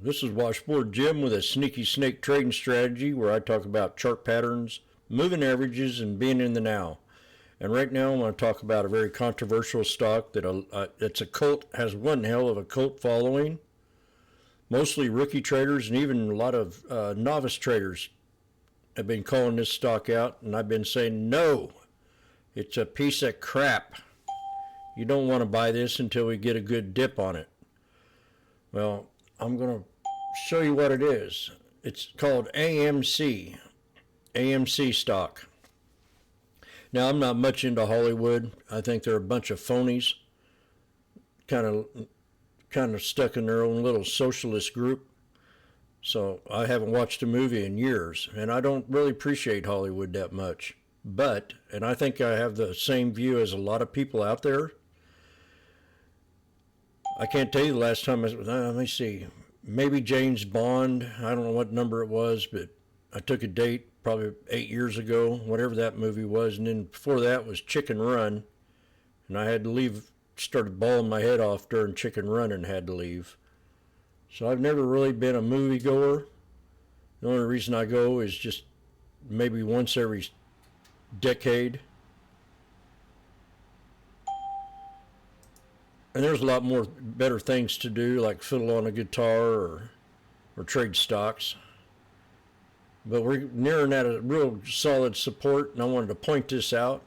This is Washboardjim with a sneaky snake trading strategy where I talk about chart patterns, moving averages, and being in the now. And right now I want to talk about a very controversial stock that it's a cult, has one hell of a cult following. Mostly rookie traders and even a lot of novice traders have been calling this stock out, and I've been saying no, it's a piece of crap. You don't want to buy this until we get a good dip on it. Well, I'm going to show you what it is. It's called AMC stock. Now, I'm not much into Hollywood. I think they're a bunch of phonies, kind of stuck in their own little socialist group. So I haven't watched a movie in years, and I don't really appreciate Hollywood that much. But, and I think I have the same view as a lot of people out there, I can't tell you the last time let me see, maybe James Bond, I don't know what number it was, but I took a date probably 8 years ago, whatever that movie was, and then before that was Chicken Run, and I had to leave, started bawling my head off during Chicken Run and had to leave. So I've never really been a movie goer. The only reason I go is just maybe once every decade. And there's a lot more better things to do, like fiddle on a guitar or trade stocks. But we're nearing at a real solid support, and I wanted to point this out.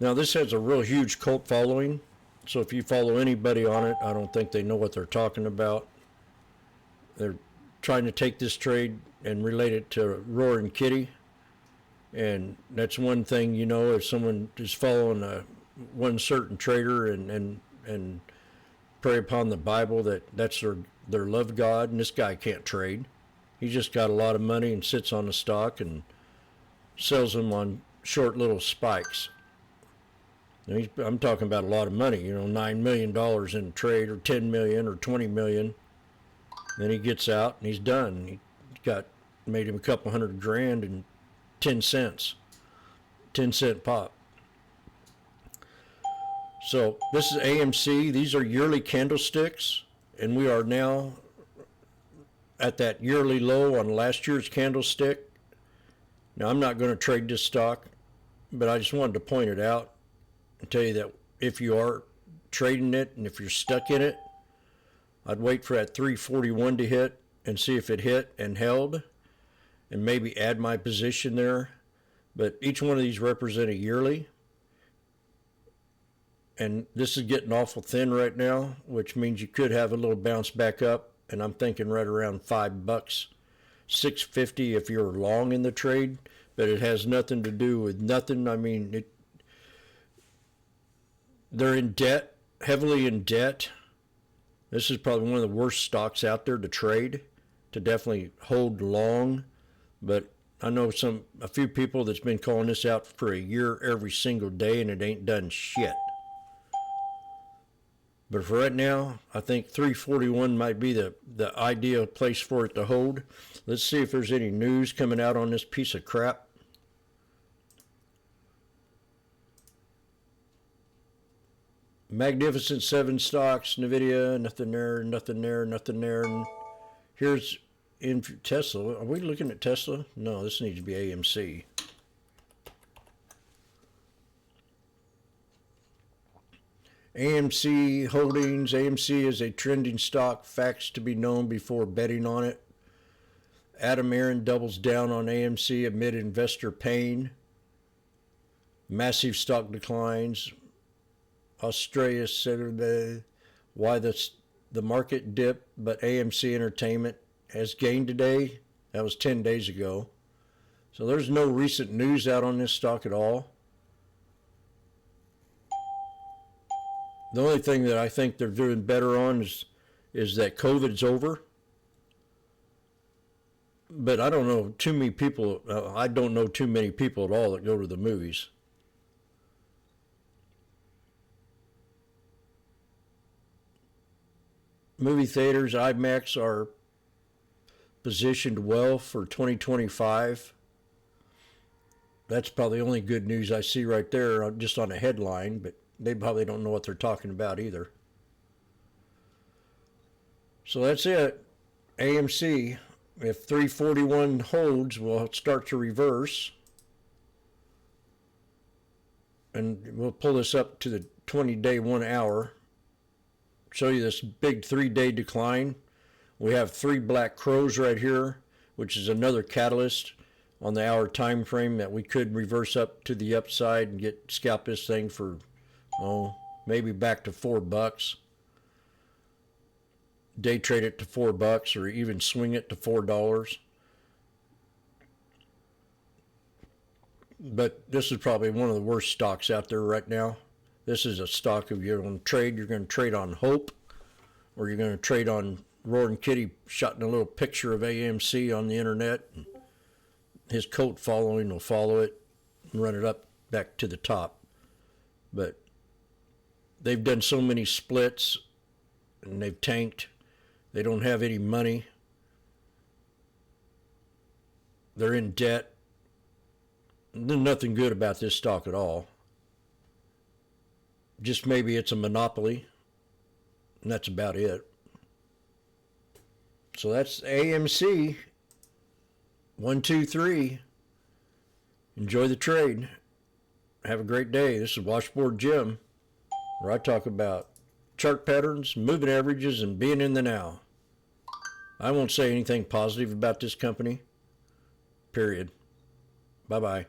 Now, this has a real huge cult following, so if you follow anybody on it, I don't think they know what they're talking about. They're trying to take this trade and relate it to Roaring Kitty, and that's one thing, you know, if someone is following one certain trader and pray upon the Bible that's their love God, and this guy can't trade. He just got a lot of money and sits on the stock and sells them on short little spikes. Now I'm talking about a lot of money, you know, $9 million in a trade, or $10 million or $20 million. Then he gets out and he's done. He made him a couple $100,000 and 10 cents, 10-cent pop. So this is AMC. These are yearly candlesticks, and we are now at that yearly low on last year's candlestick. Now, I'm not going to trade this stock, but I just wanted to point it out and tell you that if you are trading it and if you're stuck in it, I'd wait for that 341 to hit and see if it hit and held, and maybe add my position there. But each one of these represent a yearly. And this is getting awful thin right now, which means you could have a little bounce back up. And I'm thinking right around $5, $6.50 if you're long in the trade. But it has nothing to do with nothing. I mean, they're in debt, heavily in debt. This is probably one of the worst stocks out there to trade, to definitely hold long. But I know a few people that's been calling this out for a year every single day, and it ain't done shit. But for right now, I think 341 might be the ideal place for it to hold. Let's see if there's any news coming out on this piece of crap. Magnificent Seven stocks, NVIDIA, nothing there, nothing there, nothing there. And here's in Tesla. Are we looking at Tesla? No, this needs to be AMC. AMC Holdings. AMC is a trending stock. Facts to be known before betting on it. Adam Aaron doubles down on AMC amid investor pain. Massive stock declines. Australia said why the market dipped, but AMC Entertainment has gained today. That was 10 days ago. So there's no recent news out on this stock at all. The only thing that I think they're doing better on is that COVID's over. But I don't know too many people. I don't know too many people at all that go to the movies. Movie theaters, IMAX, are positioned well for 2025. That's probably the only good news I see right there, just on a headline, but they probably don't know what they're talking about either. So that's it. AMC, if 341 holds, we'll start to reverse. And we'll pull this up to the 20-day 1 hour. Show you this big 3-day decline. We have 3 black crows right here, which is another catalyst on the hour time frame that we could reverse up to the upside and scalp this thing for, maybe back to $4. Day trade it to $4 or even swing it to $4. But this is probably one of the worst stocks out there right now. This is a stock if you're going to trade on hope, or you're going to trade on Roaring Kitty shotting a little picture of AMC on the internet. And his coat following will follow it and run it up back to the top. But they've done so many splits and they've tanked. They don't have any money. They're in debt. There's nothing good about this stock at all. Just maybe it's a monopoly, and that's about it. So that's AMC. 1, 2, 3. Enjoy the trade. Have a great day. This is Washboard Jim, where I talk about chart patterns, moving averages, and being in the now. I won't say anything positive about this company. Period. Bye-bye.